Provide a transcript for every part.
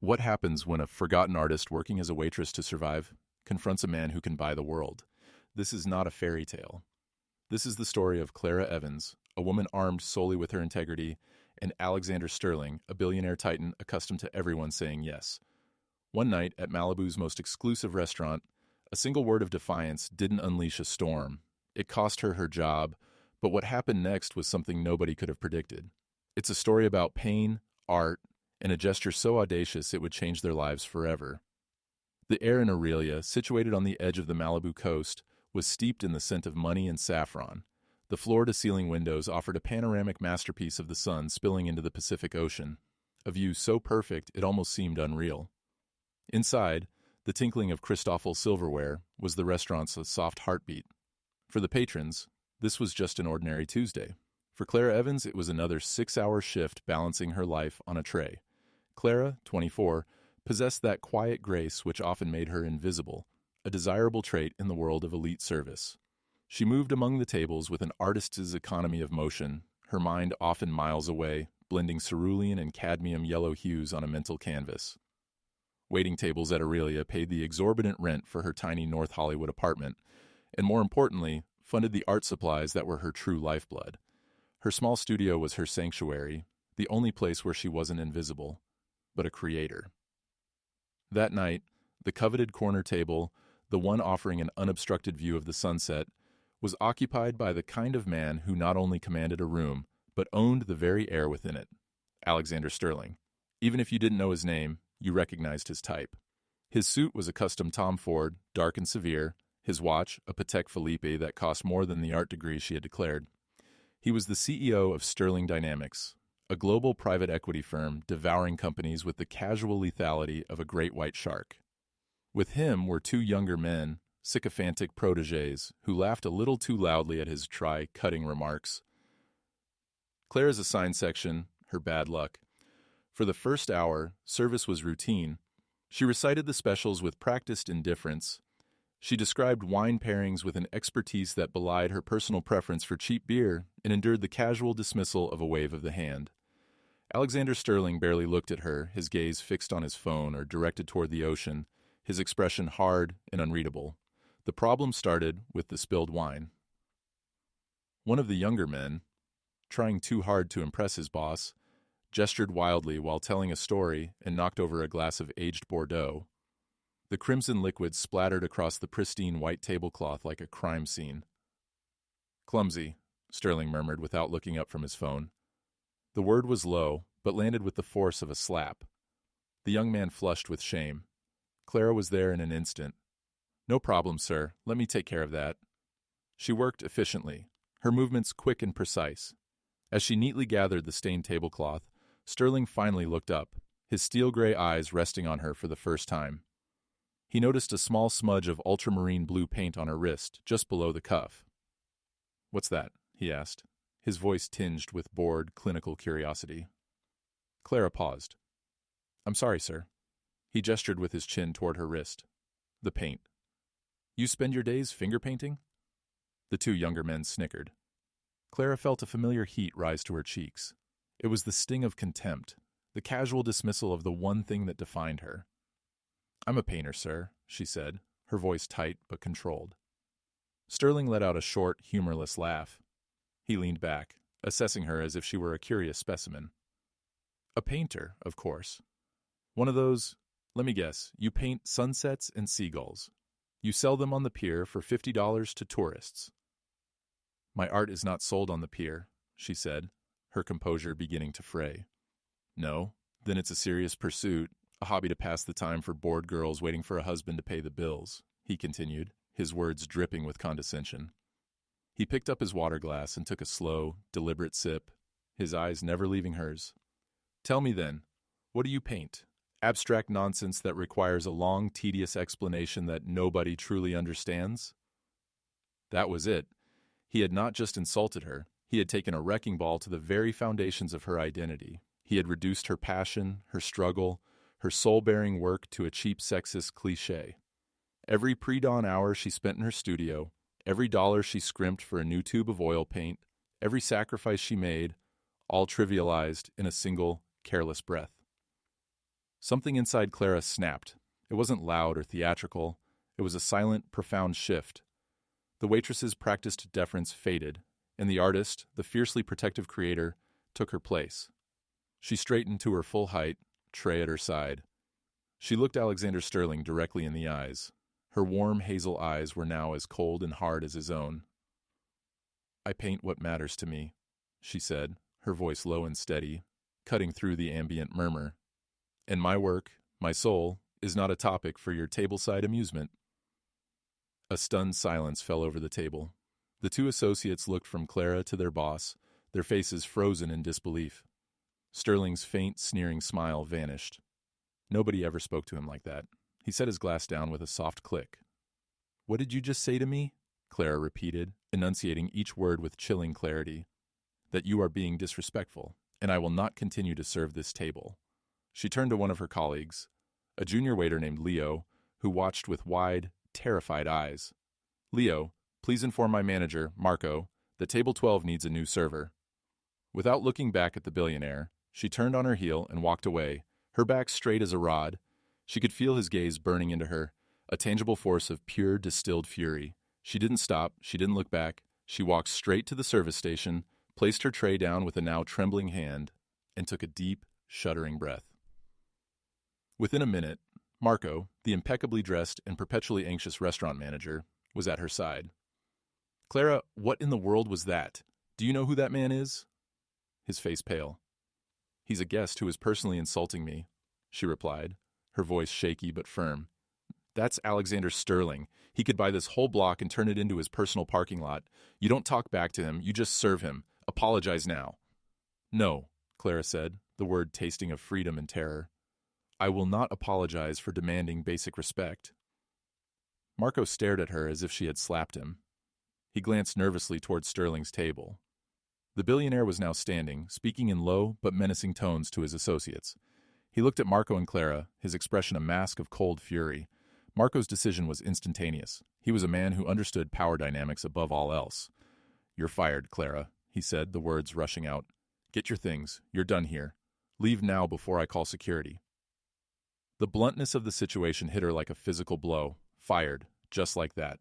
What happens when a forgotten artist working as a waitress to survive confronts a man who can buy the world? This is not a fairy tale. This is the story of Clara Evans, a woman armed solely with her integrity, and Alexander Sterling, a billionaire titan accustomed to everyone saying yes. One night at Malibu's most exclusive restaurant, a single word of defiance didn't unleash a storm. It cost her her job, but what happened next was something nobody could have predicted. It's a story about pain, art, and a gesture so audacious it would change their lives forever. The air in Aurelia, situated on the edge of the Malibu coast, was steeped in the scent of money and saffron. The floor-to-ceiling windows offered a panoramic masterpiece of the sun spilling into the Pacific Ocean, a view so perfect it almost seemed unreal. Inside, the tinkling of Christoffel silverware was the restaurant's soft heartbeat. For the patrons, this was just an ordinary Tuesday. For Clara Evans, it was another 6-hour shift balancing her life on a tray. Clara, 24, possessed that quiet grace which often made her invisible, a desirable trait in the world of elite service. She moved among the tables with an artist's economy of motion, her mind often miles away, blending cerulean and cadmium yellow hues on a mental canvas. Waiting tables at Aurelia paid the exorbitant rent for her tiny North Hollywood apartment, and more importantly, funded the art supplies that were her true lifeblood. Her small studio was her sanctuary, the only place where she wasn't invisible, but a creator. That night, the coveted corner table, the one offering an unobstructed view of the sunset, was occupied by the kind of man who not only commanded a room, but owned the very air within it, Alexander Sterling. Even if you didn't know his name, you recognized his type. His suit was a custom Tom Ford, dark and severe, his watch a Patek Philippe that cost more than the art degree she had declared. He was the CEO of Sterling Dynamics, a global private equity firm devouring companies with the casual lethality of a great white shark. With him were two younger men, sycophantic protégés, who laughed a little too loudly at his cutting remarks. Clara's assigned section, her bad luck. For the first hour, service was routine. She recited the specials with practiced indifference. She described wine pairings with an expertise that belied her personal preference for cheap beer and endured the casual dismissal of a wave of the hand. Alexander Sterling barely looked at her, his gaze fixed on his phone or directed toward the ocean, his expression hard and unreadable. The problem started with the spilled wine. One of the younger men, trying too hard to impress his boss, gestured wildly while telling a story and knocked over a glass of aged Bordeaux. The crimson liquid splattered across the pristine white tablecloth like a crime scene. "Clumsy," Sterling murmured without looking up from his phone. The word was low, but landed with the force of a slap. The young man flushed with shame. Clara was there in an instant. "No problem, sir. Let me take care of that." She worked efficiently, her movements quick and precise. As she neatly gathered the stained tablecloth, Sterling finally looked up, his steel-gray eyes resting on her for the first time. He noticed a small smudge of ultramarine blue paint on her wrist, just below the cuff. "What's that?" he asked, his voice tinged with bored, clinical curiosity. Clara paused. "I'm sorry, sir." He gestured with his chin toward her wrist. "The paint." "You spend your days finger painting?" The two younger men snickered. Clara felt a familiar heat rise to her cheeks. It was the sting of contempt, the casual dismissal of the one thing that defined her. "I'm a painter, sir," she said, her voice tight but controlled. Sterling let out a short, humorless laugh. He leaned back, assessing her as if she were a curious specimen. "A painter, of course. One of those, let me guess, you paint sunsets and seagulls. You sell them on the pier for $50 to tourists." "My art is not sold on the pier," she said, her composure beginning to fray. "No? Then it's a serious pursuit, a hobby to pass the time for bored girls waiting for a husband to pay the bills," he continued, his words dripping with condescension. He picked up his water glass and took a slow, deliberate sip, his eyes never leaving hers. "Tell me then, what do you paint? Abstract nonsense that requires a long, tedious explanation that nobody truly understands?" That was it. He had not just insulted her, he had taken a wrecking ball to the very foundations of her identity. He had reduced her passion, her struggle, her soul-bearing work to a cheap sexist cliché. Every pre-dawn hour she spent in her studio, every dollar she scrimped for a new tube of oil paint, every sacrifice she made, all trivialized in a single, careless breath. Something inside Clara snapped. It wasn't loud or theatrical. It was a silent, profound shift. The waitress's practiced deference faded, and the artist, the fiercely protective creator, took her place. She straightened to her full height, tray at her side. She looked Alexander Sterling directly in the eyes. Her warm hazel eyes were now as cold and hard as his own. "I paint what matters to me," she said, her voice low and steady, cutting through the ambient murmur. "And my work, my soul, is not a topic for your tableside amusement." A stunned silence fell over the table. The two associates looked from Clara to their boss, their faces frozen in disbelief. Sterling's faint, sneering smile vanished. Nobody ever spoke to him like that. He set his glass down with a soft click. "What did you just say to me?" Clara repeated, enunciating each word with chilling clarity. "That you are being disrespectful, and I will not continue to serve this table." She turned to one of her colleagues, a junior waiter named Leo, who watched with wide, terrified eyes. "Leo, please inform my manager, Marco, that table 12 needs a new server." Without looking back at the billionaire, she turned on her heel and walked away, her back straight as a rod. She could feel his gaze burning into her, a tangible force of pure, distilled fury. She didn't stop, she didn't look back. She walked straight to the service station, placed her tray down with a now trembling hand, and took a deep, shuddering breath. Within a minute, Marco, the impeccably dressed and perpetually anxious restaurant manager, was at her side. "Clara, what in the world was that? Do you know who that man is?" His face pale. "He's a guest who is personally insulting me," she replied, her voice shaky but firm. "That's Alexander Sterling. He could buy this whole block and turn it into his personal parking lot. You don't talk back to him, you just serve him. Apologize now." "No," Clara said, the word tasting of freedom and terror. "I will not apologize for demanding basic respect." Marco stared at her as if she had slapped him. He glanced nervously toward Sterling's table. The billionaire was now standing, speaking in low but menacing tones to his associates. He looked at Marco and Clara, his expression a mask of cold fury. Marco's decision was instantaneous. He was a man who understood power dynamics above all else. "You're fired, Clara," he said, the words rushing out. "Get your things. You're done here. Leave now before I call security." The bluntness of the situation hit her like a physical blow. Fired, just like that.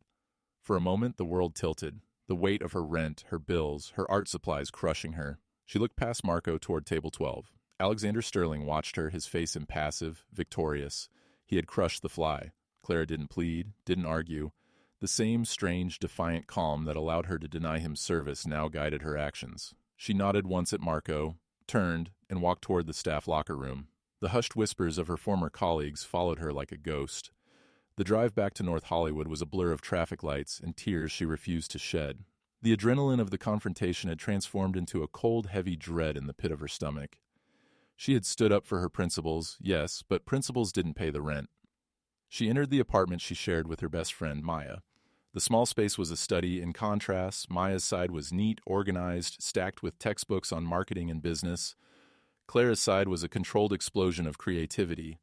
For a moment, the world tilted. The weight of her rent, her bills, her art supplies crushing her. She looked past Marco toward table 12. Alexander Sterling watched her, his face impassive, victorious. He had crushed the fly. Clara didn't plead, didn't argue. The same strange, defiant calm that allowed her to deny him service now guided her actions. She nodded once at Marco, turned, and walked toward the staff locker room. The hushed whispers of her former colleagues followed her like a ghost. The drive back to North Hollywood was a blur of traffic lights and tears she refused to shed. The adrenaline of the confrontation had transformed into a cold, heavy dread in the pit of her stomach. She had stood up for her principles, yes, but principles didn't pay the rent. She entered the apartment she shared with her best friend, Maya. The small space was a study in contrasts. Maya's side was neat, organized, stacked with textbooks on marketing and business. Clara's side was a controlled explosion of creativity.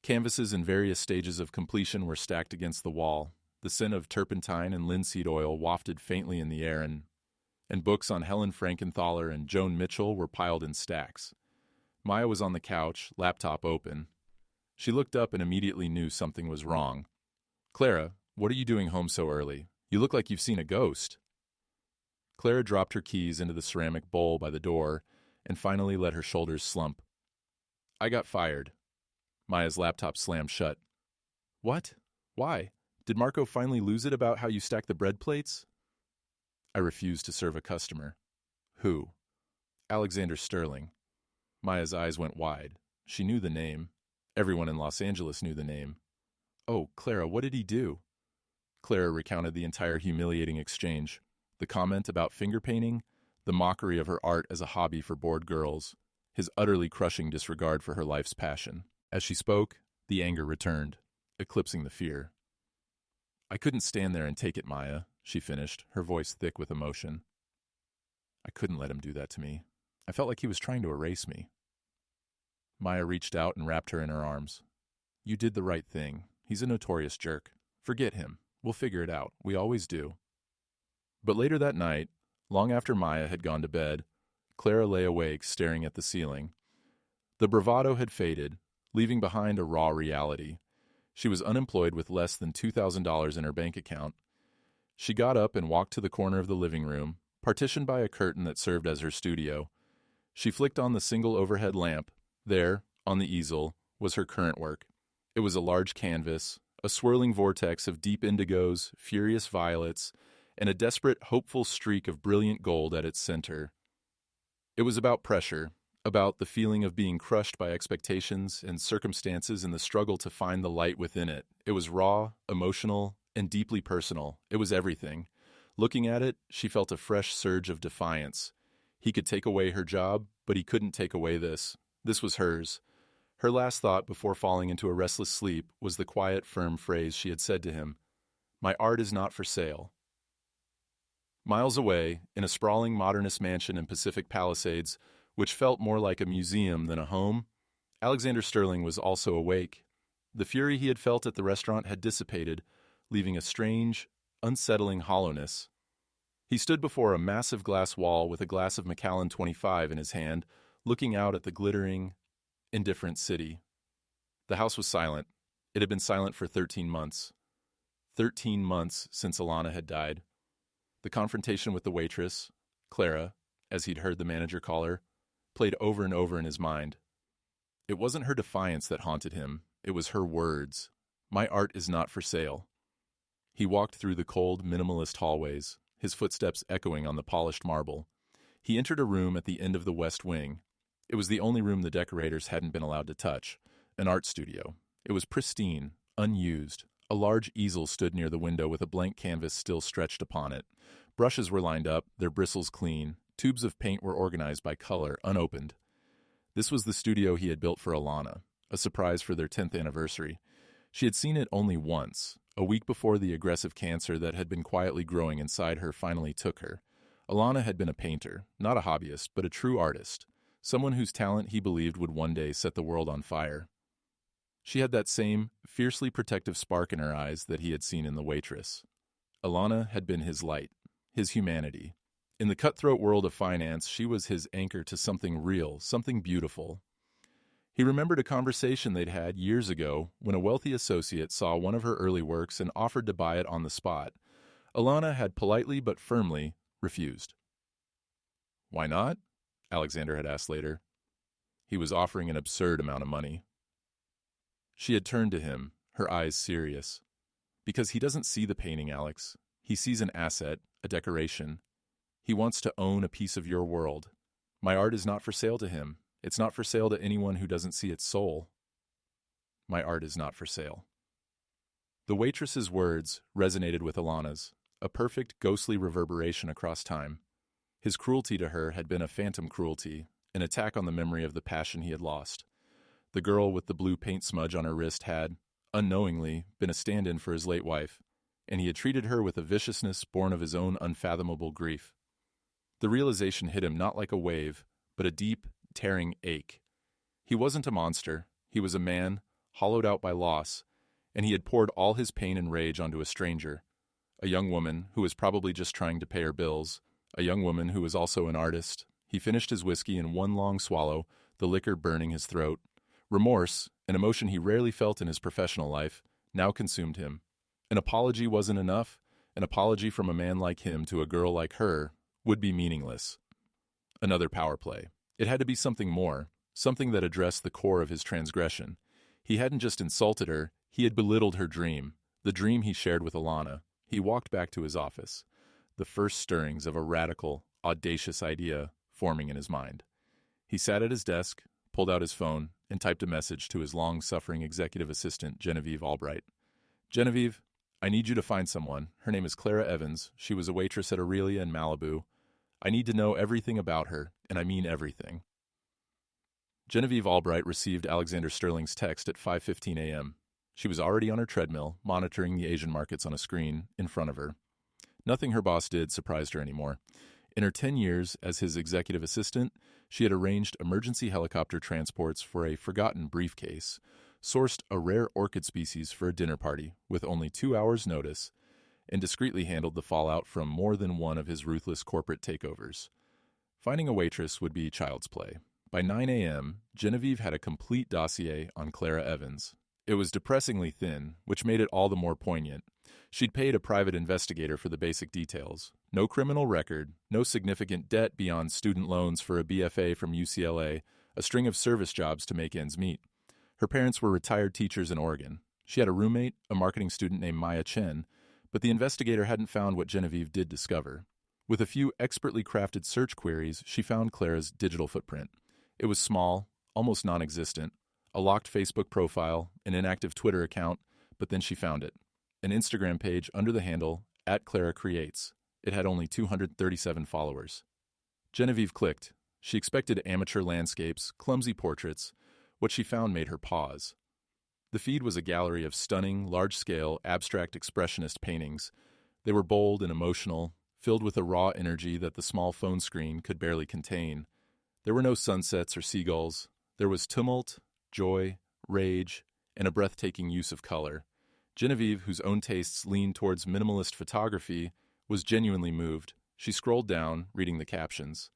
Canvases in various stages of completion were stacked against the wall. The scent of turpentine and linseed oil wafted faintly in the air, and books on Helen Frankenthaler and Joan Mitchell were piled in stacks. Maya was on the couch, laptop open. She looked up and immediately knew something was wrong. "Clara, what are you doing home so early? You look like you've seen a ghost." Clara dropped her keys into the ceramic bowl by the door and finally let her shoulders slump. "I got fired." Maya's laptop slammed shut. "What? Why? Did Marco finally lose it about how you stack the bread plates?" "I refused to serve a customer." "Who?" "Alexander Sterling." Maya's eyes went wide. She knew the name. Everyone in Los Angeles knew the name. "Oh, Clara, what did he do?" Clara recounted the entire humiliating exchange. The comment about finger painting, the mockery of her art as a hobby for bored girls, his utterly crushing disregard for her life's passion. As she spoke, the anger returned, eclipsing the fear. "I couldn't stand there and take it, Maya," she finished, her voice thick with emotion. "I couldn't let him do that to me. I felt like he was trying to erase me." Maya reached out and wrapped her in her arms. "You did the right thing. He's a notorious jerk. Forget him. We'll figure it out. We always do." But later that night, long after Maya had gone to bed, Clara lay awake, staring at the ceiling. The bravado had faded. leaving behind a raw reality. She was unemployed with less than $2,000 in her bank account. She got up and walked to the corner of the living room, partitioned by a curtain that served as her studio. She flicked on the single overhead lamp. There, on the easel, was her current work. It was a large canvas, a swirling vortex of deep indigos, furious violets, and a desperate, hopeful streak of brilliant gold at its center. It was about pressure, about the feeling of being crushed by expectations and circumstances and the struggle to find the light within it. It was raw, emotional, and deeply personal. It was everything. Looking at it, she felt a fresh surge of defiance. He could take away her job, but he couldn't take away this. This was hers. Her last thought before falling into a restless sleep was the quiet, firm phrase she had said to him, "My art is not for sale." Miles away, in a sprawling modernist mansion in Pacific Palisades, which felt more like a museum than a home, Alexander Sterling was also awake. The fury he had felt at the restaurant had dissipated, leaving a strange, unsettling hollowness. He stood before a massive glass wall with a glass of Macallan 25 in his hand, looking out at the glittering, indifferent city. The house was silent. It had been silent for 13 months. 13 months since Alana had died. The confrontation with the waitress, Clara, as he'd heard the manager call her, played over and over in his mind. It wasn't her defiance that haunted him. It was her words. "My art is not for sale." He walked through the cold, minimalist hallways, his footsteps echoing on the polished marble. He entered a room at the end of the west wing. It was the only room the decorators hadn't been allowed to touch, an art studio. It was pristine, unused. A large easel stood near the window with a blank canvas still stretched upon it. Brushes were lined up, their bristles clean. Tubes of paint were organized by color, unopened. This was the studio he had built for Alana, a surprise for their 10th anniversary. She had seen it only once, a week before the aggressive cancer that had been quietly growing inside her finally took her. Alana had been a painter, not a hobbyist, but a true artist, someone whose talent he believed would one day set the world on fire. She had that same fiercely protective spark in her eyes that he had seen in the waitress. Alana had been his light, his humanity. In the cutthroat world of finance, she was his anchor to something real, something beautiful. He remembered a conversation they'd had years ago when a wealthy associate saw one of her early works and offered to buy it on the spot. Alana had politely but firmly refused. "Why not?" Alexander had asked later. He was offering an absurd amount of money. She had turned to him, her eyes serious. "Because he doesn't see the painting, Alex. He sees an asset, a decoration. He wants to own a piece of your world. My art is not for sale to him. It's not for sale to anyone who doesn't see its soul. My art is not for sale." The waitress's words resonated with Alana's, a perfect ghostly reverberation across time. His cruelty to her had been a phantom cruelty, an attack on the memory of the passion he had lost. The girl with the blue paint smudge on her wrist had, unknowingly, been a stand-in for his late wife, and he had treated her with a viciousness born of his own unfathomable grief. The realization hit him not like a wave, but a deep, tearing ache. He wasn't a monster. He was a man, hollowed out by loss, and he had poured all his pain and rage onto a stranger, a young woman who was probably just trying to pay her bills, a young woman who was also an artist. He finished his whiskey in one long swallow, the liquor burning his throat. Remorse, an emotion he rarely felt in his professional life, now consumed him. An apology wasn't enough. An apology from a man like him to a girl like her would be meaningless. Another power play. It had to be something more, something that addressed the core of his transgression. He hadn't just insulted her, he had belittled her dream, the dream he shared with Alana. He walked back to his office, the first stirrings of a radical, audacious idea forming in his mind. He sat at his desk, pulled out his phone, and typed a message to his long-suffering executive assistant, Genevieve Albright. "Genevieve, I need you to find someone. Her name is Clara Evans. She was a waitress at Aurelia in Malibu. I need to know everything about her, and I mean everything." Genevieve Albright received Alexander Sterling's text at 5:15 a.m. She was already on her treadmill, monitoring the Asian markets on a screen in front of her. Nothing her boss did surprised her anymore. In her 10 years as his executive assistant, she had arranged emergency helicopter transports for a forgotten briefcase, sourced a rare orchid species for a dinner party with only 2 hours' notice, and discreetly handled the fallout from more than one of his ruthless corporate takeovers. Finding a waitress would be child's play. By 9 a.m., Genevieve had a complete dossier on Clara Evans. It was depressingly thin, which made it all the more poignant. She'd paid a private investigator for the basic details. No criminal record, no significant debt beyond student loans for a BFA from UCLA, a string of service jobs to make ends meet. Her parents were retired teachers in Oregon. She had a roommate, a marketing student named Maya Chen, but the investigator hadn't found what Genevieve did discover. With a few expertly crafted search queries, she found Clara's digital footprint. It was small, almost non-existent, a locked Facebook profile, an inactive Twitter account, but then she found it. An Instagram page under the handle @ClaraCreates. It had only 237 followers. Genevieve clicked. She expected amateur landscapes, clumsy portraits. What she found made her pause. The feed was a gallery of stunning, large-scale, abstract expressionist paintings. They were bold and emotional, filled with a raw energy that the small phone screen could barely contain. There were no sunsets or seagulls. There was tumult, joy, rage, and a breathtaking use of color. Genevieve, whose own tastes leaned towards minimalist photography, was genuinely moved. She scrolled down, reading the captions.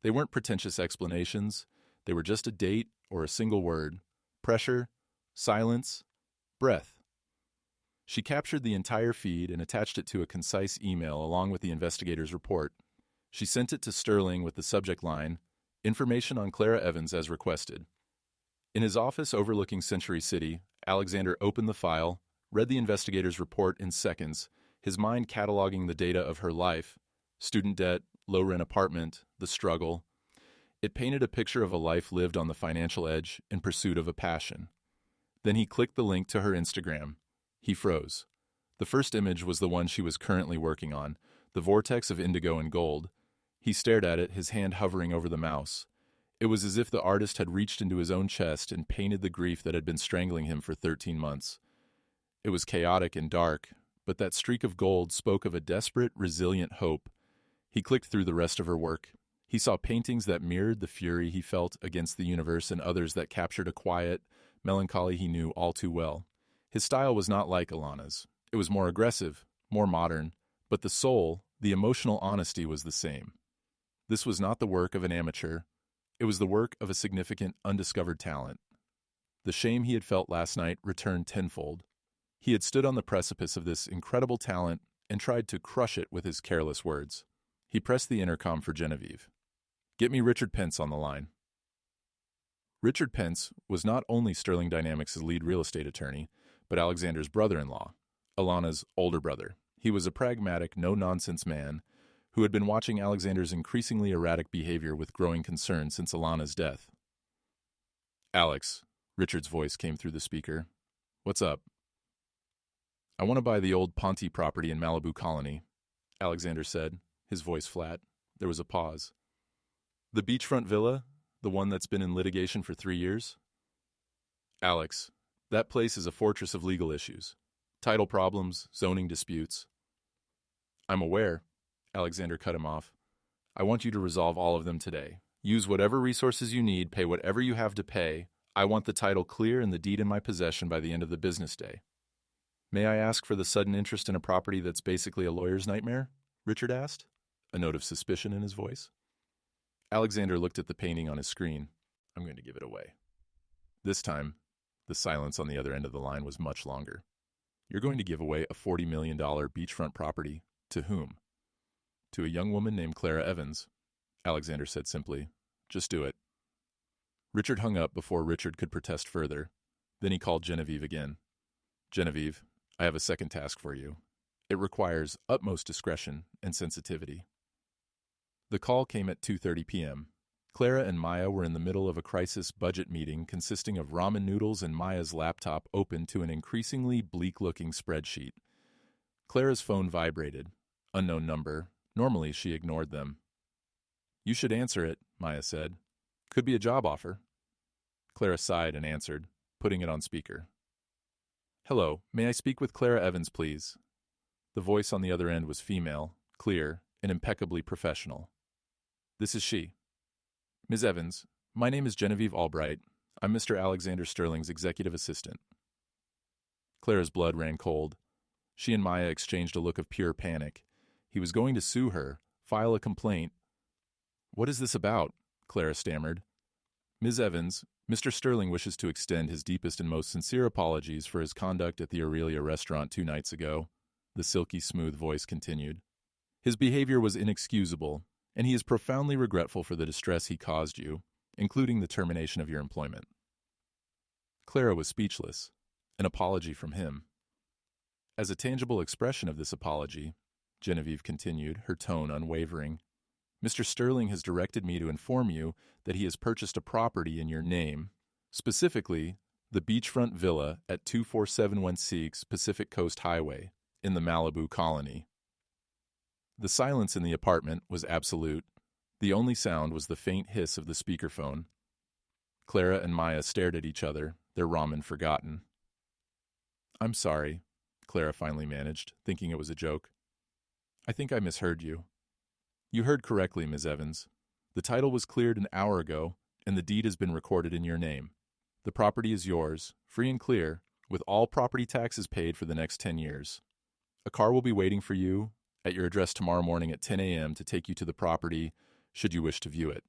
They weren't pretentious explanations. They were just a date or a single word. Pressure, silence, breath. She captured the entire feed and attached it to a concise email along with the investigator's report. She sent it to Sterling with the subject line, "Information on Clara Evans as requested." In his office overlooking Century City, Alexander opened the file, read the investigator's report in seconds, his mind cataloging the data of her life: student debt, low-rent apartment, the struggle. It painted a picture of a life lived on the financial edge in pursuit of a passion. Then he clicked the link to her Instagram. He froze. The first image was the one she was currently working on, the vortex of indigo and gold. He stared at it, his hand hovering over the mouse. It was as if the artist had reached into his own chest and painted the grief that had been strangling him for 13 months. It was chaotic and dark, but that streak of gold spoke of a desperate, resilient hope. He clicked through the rest of her work. He saw paintings that mirrored the fury he felt against the universe and others that captured a quiet, melancholy he knew all too well. His style was not like Alana's. It was more aggressive, more modern, but the soul, the emotional honesty was the same. This was not the work of an amateur. It was the work of a significant, undiscovered talent. The shame he had felt last night returned tenfold. He had stood on the precipice of this incredible talent and tried to crush it with his careless words. He pressed the intercom for Genevieve. "Get me Richard Pence on the line." Richard Pence was not only Sterling Dynamics' lead real estate attorney, but Alexander's brother-in-law, Alana's older brother. He was a pragmatic, no-nonsense man who had been watching Alexander's increasingly erratic behavior with growing concern since Alana's death. "Alex," Richard's voice came through the speaker. "What's up?" "I want to buy the old Ponte property in Malibu Colony," Alexander said, his voice flat. There was a pause. "The beachfront villa? The one that's been in litigation for 3 years?" "Alex, that place is a fortress of legal issues. Title problems, zoning disputes." "I'm aware," Alexander cut him off. "I want you to resolve all of them today. Use whatever resources you need, pay whatever you have to pay. I want the title clear and the deed in my possession by the end of the business day." "May I ask for the sudden interest in a property that's basically a lawyer's nightmare?" Richard asked, a note of suspicion in his voice. Alexander looked at the painting on his screen. "I'm going to give it away." This time, the silence on the other end of the line was much longer. "You're going to give away a $40 million beachfront property. To whom?" "To a young woman named Clara Evans," Alexander said simply. "Just do it." Richard hung up before Richard could protest further. Then he called Genevieve again. "Genevieve, I have a second task for you. It requires utmost discretion and sensitivity." The call came at 2:30 p.m. Clara and Maya were in the middle of a crisis budget meeting consisting of ramen noodles and Maya's laptop open to an increasingly bleak-looking spreadsheet. Clara's phone vibrated. Unknown number. Normally, she ignored them. "You should answer it," Maya said. "Could be a job offer." Clara sighed and answered, putting it on speaker. "Hello, may I speak with Clara Evans, please?" The voice on the other end was female, clear, and impeccably professional. "This is she." "Ms. Evans, my name is Genevieve Albright. I'm Mr. Alexander Sterling's executive assistant." Clara's blood ran cold. She and Maya exchanged a look of pure panic. He was going to sue her, file a complaint. "What is this about?" Clara stammered. Ms. Evans, Mr. Sterling wishes to extend his deepest and most sincere apologies for his conduct at the Aurelia restaurant 2 nights ago, the silky smooth voice continued. His behavior was inexcusable, and he is profoundly regretful for the distress he caused you, including the termination of your employment. Clara was speechless. An apology from him. As a tangible expression of this apology, Genevieve continued, her tone unwavering, Mr. Sterling has directed me to inform you that he has purchased a property in your name, specifically the beachfront villa at 24716 Pacific Coast Highway in the Malibu colony. The silence in the apartment was absolute. The only sound was the faint hiss of the speakerphone. Clara and Maya stared at each other, their ramen forgotten. I'm sorry, Clara finally managed, thinking it was a joke. I think I misheard you. You heard correctly, Ms. Evans. The title was cleared an hour ago, and the deed has been recorded in your name. The property is yours, free and clear, with all property taxes paid for the next 10 years. A car will be waiting for you at your address tomorrow morning at 10 a.m. to take you to the property, should you wish to view it.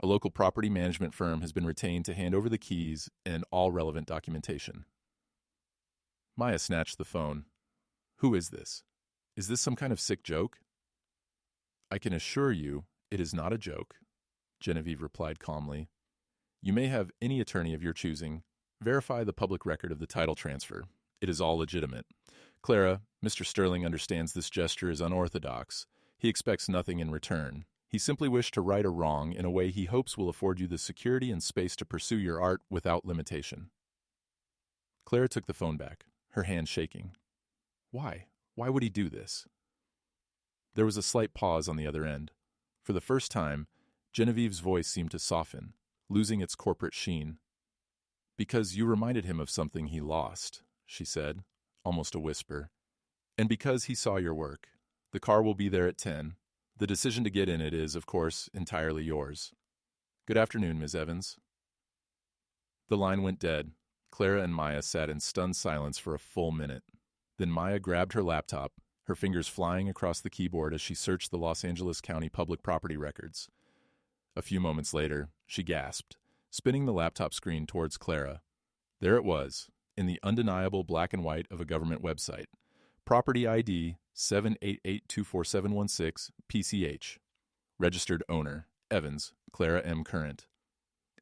A local property management firm has been retained to hand over the keys and all relevant documentation. Maya snatched the phone. Who is this? Is this some kind of sick joke? I can assure you it is not a joke, Genevieve replied calmly. You may have any attorney of your choosing. Verify the public record of the title transfer. It is all legitimate. Clara, Mr. Sterling understands this gesture is unorthodox. He expects nothing in return. He simply wished to right a wrong in a way he hopes will afford you the security and space to pursue your art without limitation. Clara took the phone back, her hand shaking. Why? Why would he do this? There was a slight pause on the other end. For the first time, Genevieve's voice seemed to soften, losing its corporate sheen. Because you reminded him of something he lost, she said, almost a whisper. And because he saw your work. The car will be there at 10. The decision to get in it is, of course, entirely yours. Good afternoon, Ms. Evans. The line went dead. Clara and Maya sat in stunned silence for a full minute. Then Maya grabbed her laptop, her fingers flying across the keyboard as she searched the Los Angeles County public property records. A few moments later, she gasped, spinning the laptop screen towards Clara. There it was, in the undeniable black and white of a government website. Property ID 788-24716 PCH. Registered owner, Evans, Clara M. Current.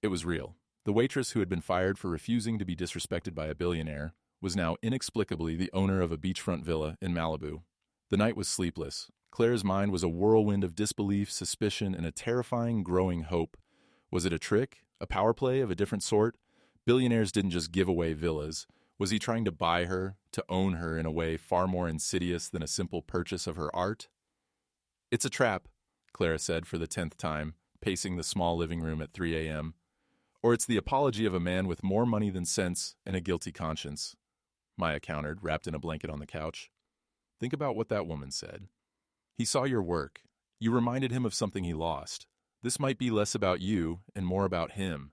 It was real. The waitress who had been fired for refusing to be disrespected by a billionaire was now inexplicably the owner of a beachfront villa in Malibu. The night was sleepless. Clara's mind was a whirlwind of disbelief, suspicion, and a terrifying, growing hope. Was it a trick? A power play of a different sort? Billionaires didn't just give away villas. Was he trying to buy her, to own her in a way far more insidious than a simple purchase of her art? It's a trap, Clara said for the 10th time, pacing the small living room at 3 a.m. Or it's the apology of a man with more money than sense and a guilty conscience, Maya countered, wrapped in a blanket on the couch. Think about what that woman said. He saw your work. You reminded him of something he lost. This might be less about you and more about him.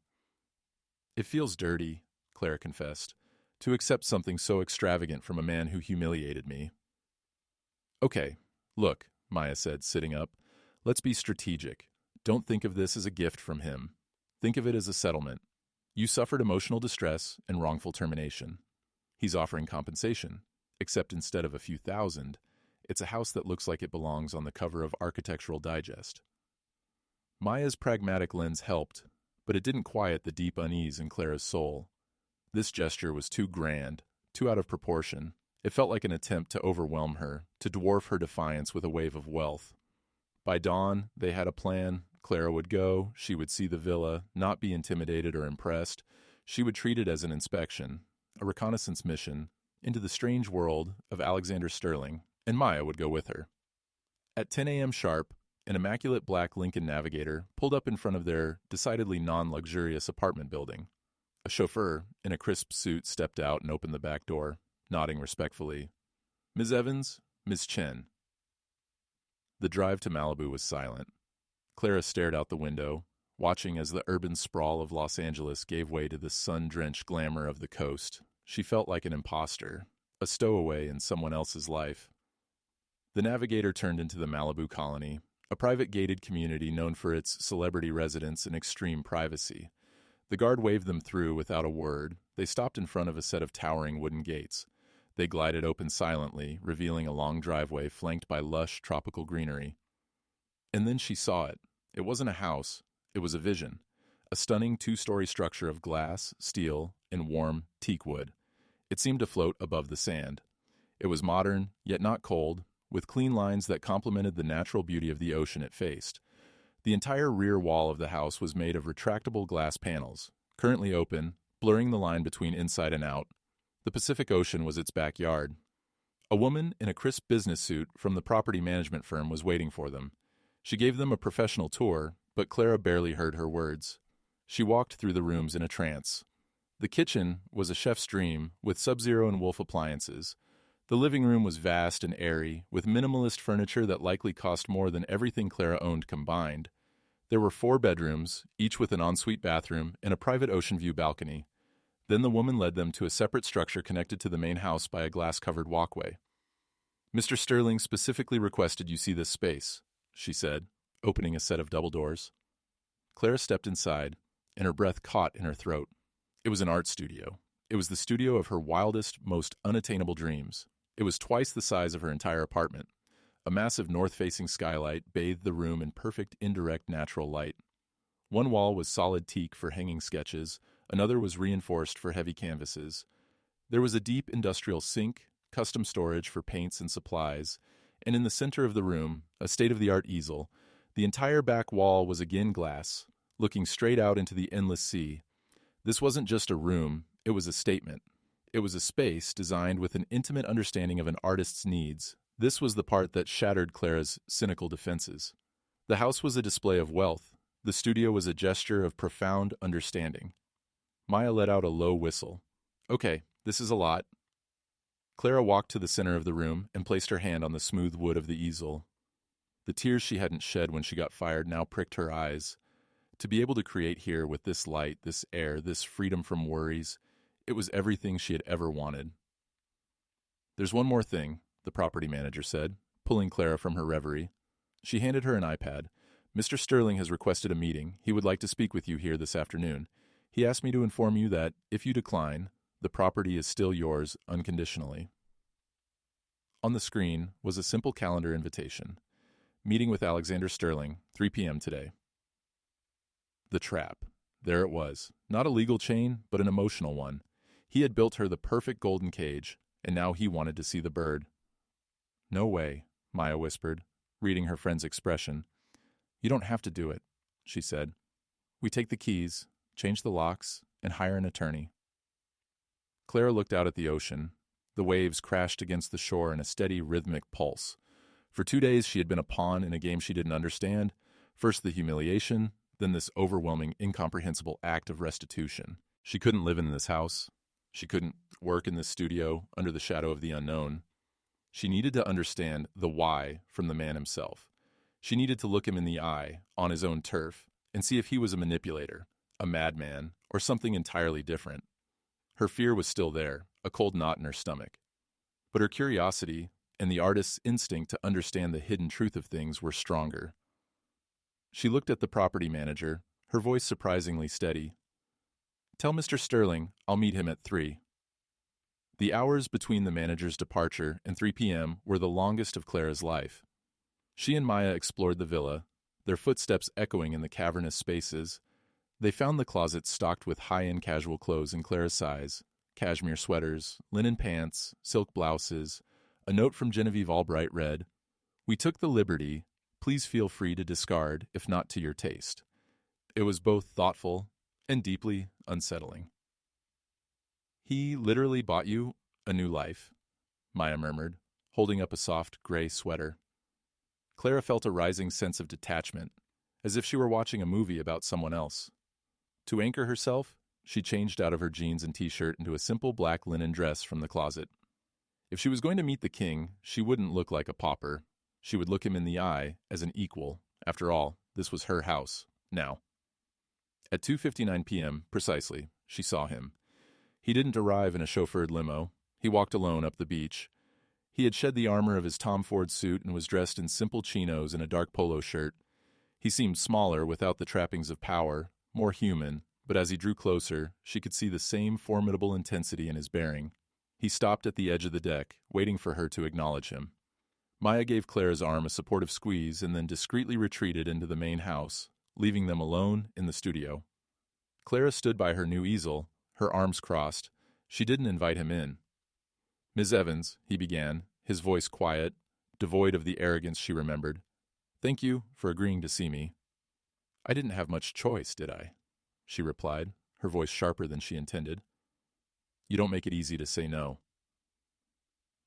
It feels dirty, Clara confessed, to accept something so extravagant from a man who humiliated me. Okay, look, Maya said, sitting up. Let's be strategic. Don't think of this as a gift from him. Think of it as a settlement. You suffered emotional distress and wrongful termination. He's offering compensation, except instead of a few thousand, it's a house that looks like it belongs on the cover of Architectural Digest. Maya's pragmatic lens helped, but it didn't quiet the deep unease in Clara's soul. This gesture was too grand, too out of proportion. It felt like an attempt to overwhelm her, to dwarf her defiance with a wave of wealth. By dawn, they had a plan. Clara would go, she would see the villa, not be intimidated or impressed. She would treat it as an inspection, a reconnaissance mission, into the strange world of Alexander Sterling, and Maya would go with her. At 10 a.m. sharp, an immaculate black Lincoln Navigator pulled up in front of their decidedly non-luxurious apartment building. A chauffeur in a crisp suit stepped out and opened the back door, nodding respectfully. Ms. Evans, Ms. Chen. The drive to Malibu was silent. Clara stared out the window, watching as the urban sprawl of Los Angeles gave way to the sun-drenched glamour of the coast. She felt like an imposter, a stowaway in someone else's life. The Navigator turned into the Malibu colony, a private gated community known for its celebrity residence and extreme privacy. The guard waved them through without a word. They stopped in front of a set of towering wooden gates. They glided open silently, revealing a long driveway flanked by lush tropical greenery. And then she saw it. It wasn't a house. It was a vision. A stunning two-story structure of glass, steel, and warm teak wood. It seemed to float above the sand. It was modern, yet not cold, with clean lines that complemented the natural beauty of the ocean it faced. The entire rear wall of the house was made of retractable glass panels, currently open, blurring the line between inside and out. The Pacific Ocean was its backyard. A woman in a crisp business suit from the property management firm was waiting for them. She gave them a professional tour, but Clara barely heard her words. She walked through the rooms in a trance. The kitchen was a chef's dream, with Sub-Zero and Wolf appliances. The living room was vast and airy, with minimalist furniture that likely cost more than everything Clara owned combined. There were 4 bedrooms, each with an ensuite bathroom and a private ocean view balcony. Then the woman led them to a separate structure connected to the main house by a glass-covered walkway. "Mr. Sterling specifically requested you see this space," she said, opening a set of double doors. Clara stepped inside, and her breath caught in her throat. It was an art studio. It was the studio of her wildest, most unattainable dreams. It was twice the size of her entire apartment. A massive north-facing skylight bathed the room in perfect indirect natural light. One wall was solid teak for hanging sketches, another was reinforced for heavy canvases. There was a deep industrial sink, custom storage for paints and supplies, and in the center of the room, a state-of-the-art easel. The entire back wall was again glass, looking straight out into the endless sea. This wasn't just a room, it was a statement. It was a space designed with an intimate understanding of an artist's needs. This was the part that shattered Clara's cynical defenses. The house was a display of wealth. The studio was a gesture of profound understanding. Maya let out a low whistle. "Okay, this is a lot." Clara walked to the center of the room and placed her hand on the smooth wood of the easel. The tears she hadn't shed when she got fired now pricked her eyes. To be able to create here with this light, this air, this freedom from worries, it was everything she had ever wanted. "There's one more thing," the property manager said, pulling Clara from her reverie. She handed her an iPad. "Mr. Sterling has requested a meeting. He would like to speak with you here this afternoon. He asked me to inform you that, if you decline, the property is still yours unconditionally." On the screen was a simple calendar invitation. Meeting with Alexander Sterling, 3 p.m. today. The trap. There it was. Not a legal chain, but an emotional one. He had built her the perfect golden cage, and now he wanted to see the bird. "No way," Maya whispered, reading her friend's expression. "You don't have to do it," she said. "We take the keys, change the locks, and hire an attorney." Clara looked out at the ocean. The waves crashed against the shore in a steady, rhythmic pulse. For 2 days she had been a pawn in a game she didn't understand. First the humiliation, then this overwhelming, incomprehensible act of restitution. She couldn't live in this house. She couldn't work in this studio under the shadow of the unknown. She needed to understand the why from the man himself. She needed to look him in the eye, on his own turf, and see if he was a manipulator, a madman, or something entirely different. Her fear was still there, a cold knot in her stomach. But her curiosity and the artist's instinct to understand the hidden truth of things were stronger. She looked at the property manager, her voice surprisingly steady. "Tell Mr. Sterling I'll meet him at 3. The hours between the manager's departure and 3 p.m. were the longest of Clara's life. She and Maya explored the villa, their footsteps echoing in the cavernous spaces. They found the closet stocked with high-end casual clothes in Clara's size, cashmere sweaters, linen pants, silk blouses. A note from Genevieve Albright read, "We took the liberty. Please feel free to discard if not to your taste." It was both thoughtful and deeply unsettling. "He literally bought you a new life," Maya murmured, holding up a soft gray sweater. Clara felt a rising sense of detachment, as if she were watching a movie about someone else. To anchor herself, she changed out of her jeans and t-shirt into a simple black linen dress from the closet. If she was going to meet the king, she wouldn't look like a pauper. She would look him in the eye as an equal. After all, this was her house, now. At 2:59 p.m., precisely, she saw him. He didn't arrive in a chauffeured limo. He walked alone up the beach. He had shed the armor of his Tom Ford suit and was dressed in simple chinos and a dark polo shirt. He seemed smaller without the trappings of power, more human, but as he drew closer, she could see the same formidable intensity in his bearing. He stopped at the edge of the deck, waiting for her to acknowledge him. Maya gave Clara's arm a supportive squeeze and then discreetly retreated into the main house, leaving them alone in the studio. Clara stood by her new easel, her arms crossed. She didn't invite him in. "Ms. Evans," he began, his voice quiet, devoid of the arrogance she remembered. "Thank you for agreeing to see me." "I didn't have much choice, did I?" she replied, her voice sharper than she intended. "You don't make it easy to say no."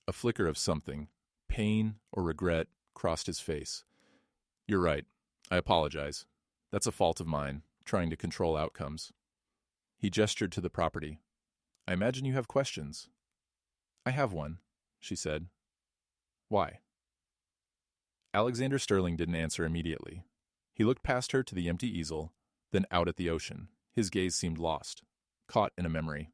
A flicker of something, pain or regret, crossed his face. "You're right. I apologize. That's a fault of mine, trying to control outcomes." He gestured to the property. "I imagine you have questions." "I have one," she said. "Why?" Alexander Sterling didn't answer immediately. He looked past her to the empty easel, then out at the ocean. His gaze seemed lost, caught in a memory.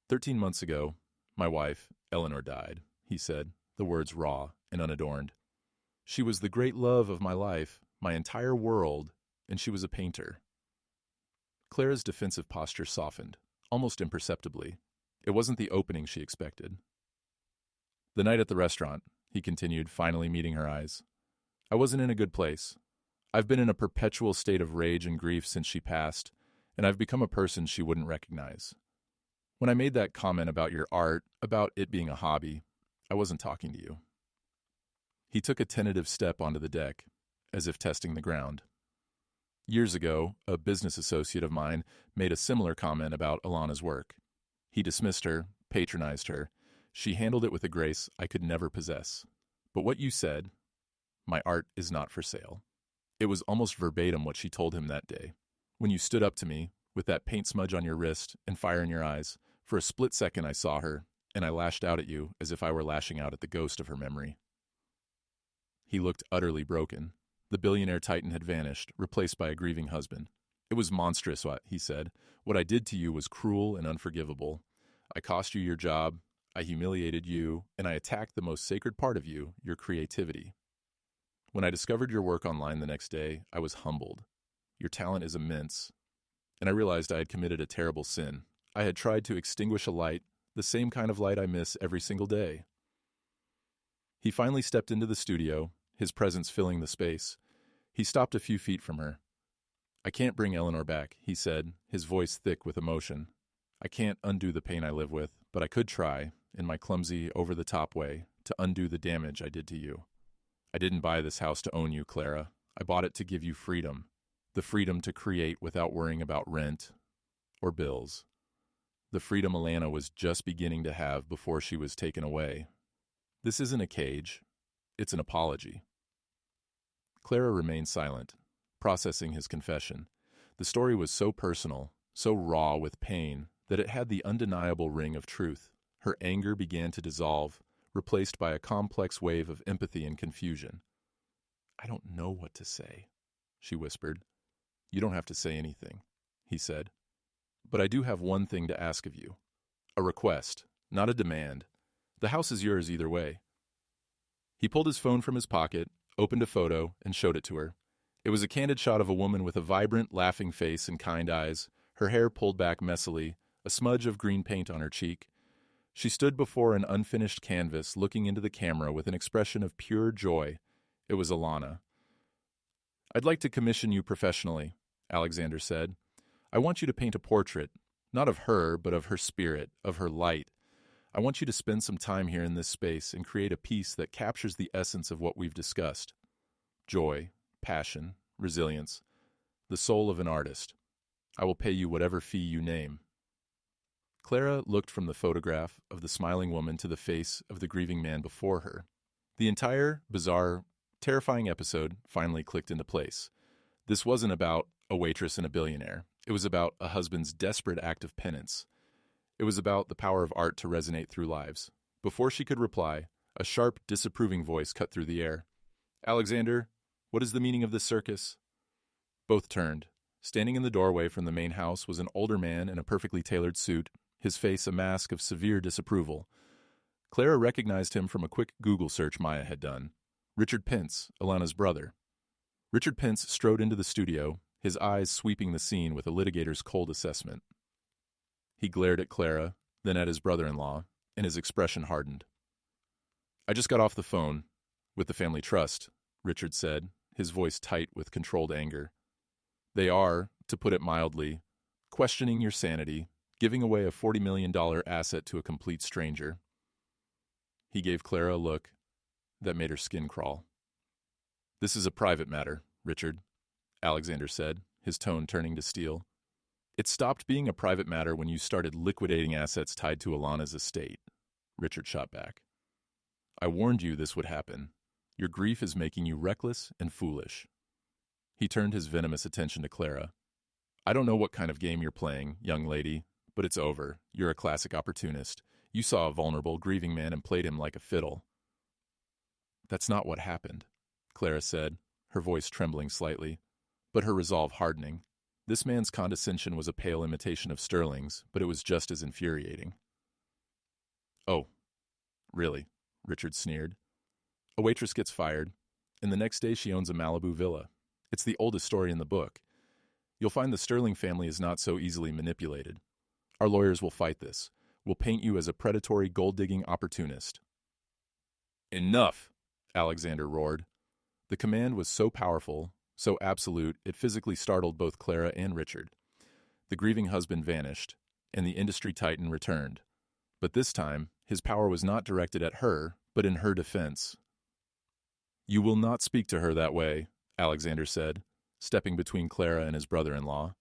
13 months ago, my wife, Eleanor, died, he said, the words raw and unadorned. She was the great love of my life, my entire world, and she was a painter. Clara's defensive posture softened, almost imperceptibly. It wasn't the opening she expected. "The night at the restaurant," he continued, finally meeting her eyes. "I wasn't in a good place. I've been in a perpetual state of rage and grief since she passed, and I've become a person she wouldn't recognize. When I made that comment about your art, about it being a hobby, I wasn't talking to you." He took a tentative step onto the deck, as if testing the ground. Years ago, a business associate of mine made a similar comment about Alana's work. He dismissed her, patronized her. She handled it with a grace I could never possess. But what you said, "My art is not for sale," it was almost verbatim what she told him that day. When you stood up to me, with that paint smudge on your wrist and fire in your eyes, for a split second I saw her, and I lashed out at you as if I were lashing out at the ghost of her memory. He looked utterly broken. The billionaire titan had vanished, replaced by a grieving husband. "It was monstrous," he said. "What I did to you was cruel and unforgivable. I cost you your job, I humiliated you, and I attacked the most sacred part of you, your creativity. When I discovered your work online the next day, I was humbled. Your talent is immense. And I realized I had committed a terrible sin. I had tried to extinguish a light, the same kind of light I miss every single day." He finally stepped into the studio, his presence filling the space. He stopped a few feet from her. "I can't bring Eleanor back," he said, his voice thick with emotion. "I can't undo the pain I live with, but I could try, in my clumsy, over-the-top way, to undo the damage I did to you. I didn't buy this house to own you, Clara. I bought it to give you freedom. The freedom to create without worrying about rent or bills. The freedom Alana was just beginning to have before she was taken away. This isn't a cage. It's an apology." Clara remained silent, processing his confession. The story was so personal, so raw with pain, that it had the undeniable ring of truth. Her anger began to dissolve, replaced by a complex wave of empathy and confusion. "I don't know what to say," she whispered. "You don't have to say anything," he said. "But I do have one thing to ask of you. A request, not a demand. The house is yours either way." He pulled his phone from his pocket, opened a photo, and showed it to her. It was a candid shot of a woman with a vibrant, laughing face and kind eyes, her hair pulled back messily, a smudge of green paint on her cheek. She stood before an unfinished canvas, looking into the camera with an expression of pure joy. It was Alana. "I'd like to commission you professionally," Alexander said. "I want you to paint a portrait, not of her, but of her spirit, of her light. I want you to spend some time here in this space and create a piece that captures the essence of what we've discussed. Joy, passion, resilience, the soul of an artist. I will pay you whatever fee you name." Clara looked from the photograph of the smiling woman to the face of the grieving man before her. The entire, bizarre, terrifying episode finally clicked into place. This wasn't about a waitress and a billionaire. It was about a husband's desperate act of penance. It was about the power of art to resonate through lives. Before she could reply, a sharp, disapproving voice cut through the air. "Alexander, what is the meaning of this circus?" Both turned. Standing in the doorway from the main house was an older man in a perfectly tailored suit, his face a mask of severe disapproval. Clara recognized him from a quick Google search Maya had done. Richard Pence, Alana's brother. Richard Pence strode into the studio, his eyes sweeping the scene with a litigator's cold assessment. He glared at Clara, then at his brother-in-law, and his expression hardened. "I just got off the phone with the family trust," Richard said, his voice tight with controlled anger. "They are, to put it mildly, questioning your sanity, giving away a $40 million asset to a complete stranger." He gave Clara a look that made her skin crawl. "This is a private matter, Richard," Alexander said, his tone turning to steel. "It stopped being a private matter when you started liquidating assets tied to Alana's estate," Richard shot back. "I warned you this would happen. Your grief is making you reckless and foolish." He turned his venomous attention to Clara. "I don't know what kind of game you're playing, young lady, but it's over. You're a classic opportunist. You saw a vulnerable, grieving man and played him like a fiddle." "That's not what happened," Clara said, her voice trembling slightly, but her resolve hardening. This man's condescension was a pale imitation of Sterling's, but it was just as infuriating. "Oh, really?" Richard sneered. "A waitress gets fired, and the next day she owns a Malibu villa. It's the oldest story in the book. You'll find the Sterling family is not so easily manipulated. Our lawyers will fight this. We'll paint you as a predatory, gold-digging opportunist." "Enough!" Alexander roared. The command was so powerful, so absolute, it physically startled both Clara and Richard. The grieving husband vanished, and the industry titan returned. But this time, his power was not directed at her, but in her defense. "You will not speak to her that way," Alexander said, stepping between Clara and his brother-in-law.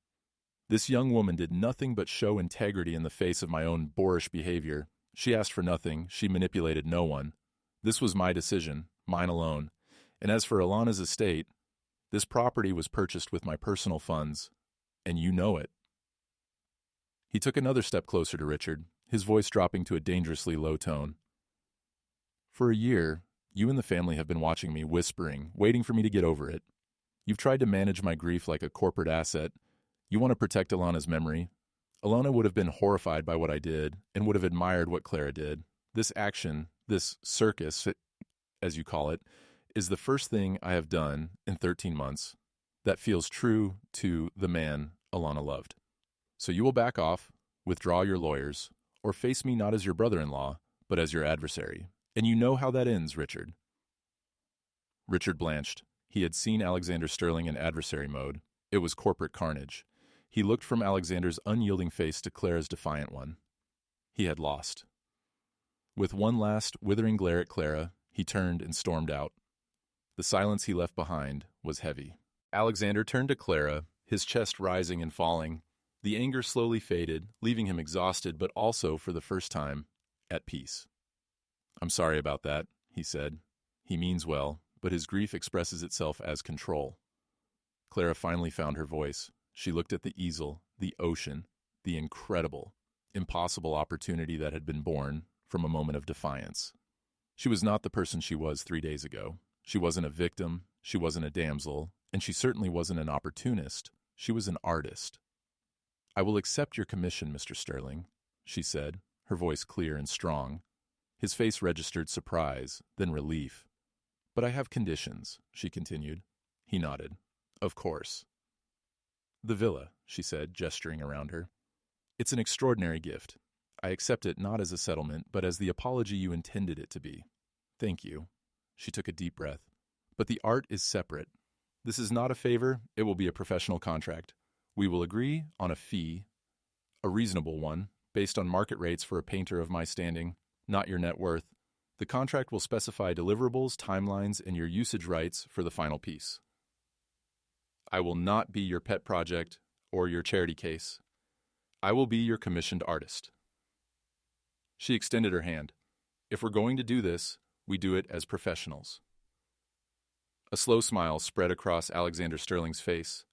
"This young woman did nothing but show integrity in the face of my own boorish behavior. She asked for nothing, she manipulated no one. This was my decision, mine alone. And as for Alana's estate, this property was purchased with my personal funds, and you know it." He took another step closer to Richard, his voice dropping to a dangerously low tone. "For a year, you and the family have been watching me, whispering, waiting for me to get over it. You've tried to manage my grief like a corporate asset. You want to protect Alana's memory. Alana would have been horrified by what I did, and would have admired what Clara did. This action, this circus, as you call it, is the first thing I have done in 13 months that feels true to the man Alana loved. So you will back off, withdraw your lawyers, or face me not as your brother-in-law, but as your adversary. And you know how that ends, Richard." Richard blanched. He had seen Alexander Sterling in adversary mode. It was corporate carnage. He looked from Alexander's unyielding face to Clara's defiant one. He had lost. With one last, withering glare at Clara, he turned and stormed out. The silence he left behind was heavy. Alexander turned to Clara, his chest rising and falling. The anger slowly faded, leaving him exhausted, but also, for the first time, at peace. "I'm sorry about that," he said. "He means well, but his grief expresses itself as control." Clara finally found her voice. She looked at the easel, the ocean, the incredible, impossible opportunity that had been born from a moment of defiance. She was not the person she was 3 days ago. She wasn't a victim, she wasn't a damsel, and she certainly wasn't an opportunist. She was an artist. "I will accept your commission, Mr. Sterling," she said, her voice clear and strong. His face registered surprise, then relief. "But I have conditions," she continued. He nodded. "Of course." "The villa," she said, gesturing around her. "It's an extraordinary gift. I accept it not as a settlement, but as the apology you intended it to be." "Thank you." She took a deep breath. "But the art is separate. This is not a favor, it will be a professional contract. We will agree on a fee, a reasonable one, based on market rates for a painter of my standing, not your net worth. The contract will specify deliverables, timelines, and your usage rights for the final piece. I will not be your pet project or your charity case. I will be your commissioned artist." She extended her hand. "If we're going to do this, we do it as professionals." A slow smile spread across Alexander Sterling's face.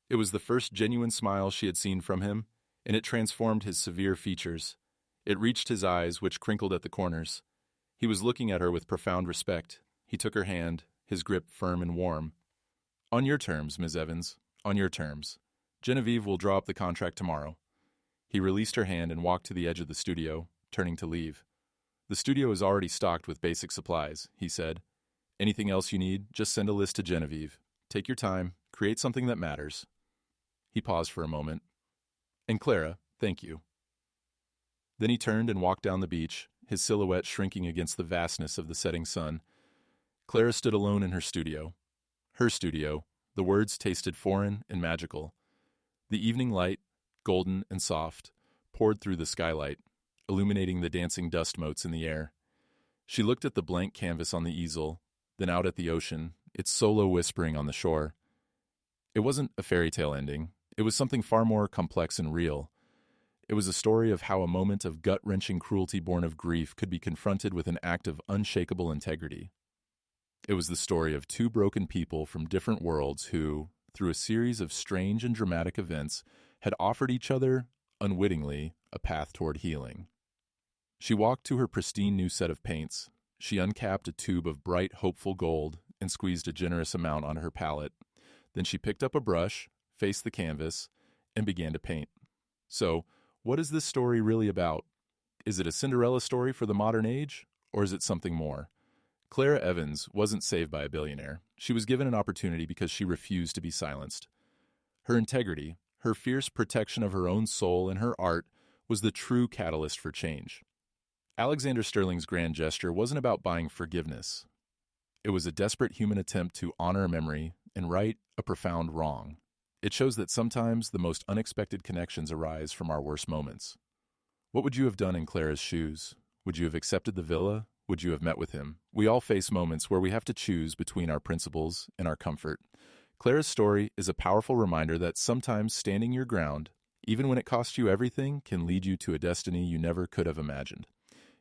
It was the first genuine smile she had seen from him, and it transformed his severe features. It reached his eyes, which crinkled at the corners. He was looking at her with profound respect. He took her hand, his grip firm and warm. "On your terms, Ms. Evans, on your terms. Genevieve will draw up the contract tomorrow." He released her hand and walked to the edge of the studio, turning to leave. "The studio is already stocked with basic supplies," he said. "Anything else you need, just send a list to Genevieve. Take your time, create something that matters." He paused for a moment. And Clara, thank you. Then he turned and walked down the beach, his silhouette shrinking against the vastness of the setting sun. Clara stood alone in her studio. Her studio. The words tasted foreign and magical. The evening light, golden and soft, poured through the skylight, illuminating the dancing dust motes in the air. She looked at the blank canvas on the easel, then out at the ocean, its solo whispering on the shore. It wasn't a fairy tale ending. It was something far more complex and real. It was a story of how a moment of gut-wrenching cruelty born of grief could be confronted with an act of unshakable integrity. It was the story of two broken people from different worlds who, through a series of strange and dramatic events, had offered each other, unwittingly, a path toward healing. She walked to her pristine new set of paints. She uncapped a tube of bright, hopeful gold and squeezed a generous amount onto her palette. Then she picked up a brush, faced the canvas, and began to paint. So, what is this story really about? Is it a Cinderella story for the modern age, or is it something more? Clara Evans wasn't saved by a billionaire. She was given an opportunity because she refused to be silenced. Her integrity, her fierce protection of her own soul and her art was the true catalyst for change. Alexander Sterling's grand gesture wasn't about buying forgiveness. It was a desperate human attempt to honor a memory and right a profound wrong. It shows that sometimes the most unexpected connections arise from our worst moments. What would you have done in Clara's shoes? Would you have accepted the villa? Would you have met with him? We all face moments where we have to choose between our principles and our comfort. Clara's story is a powerful reminder that sometimes standing your ground, even when it costs you everything, can lead you to a destiny you never could have imagined.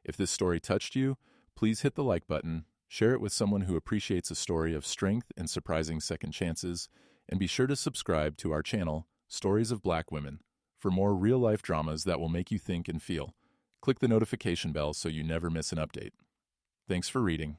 If this story touched you, please hit the like button, share it with someone who appreciates a story of strength and surprising second chances, and be sure to subscribe to our channel, Stories of Black Women, for more real-life dramas that will make you think and feel. Click the notification bell so you never miss an update. Thanks for reading.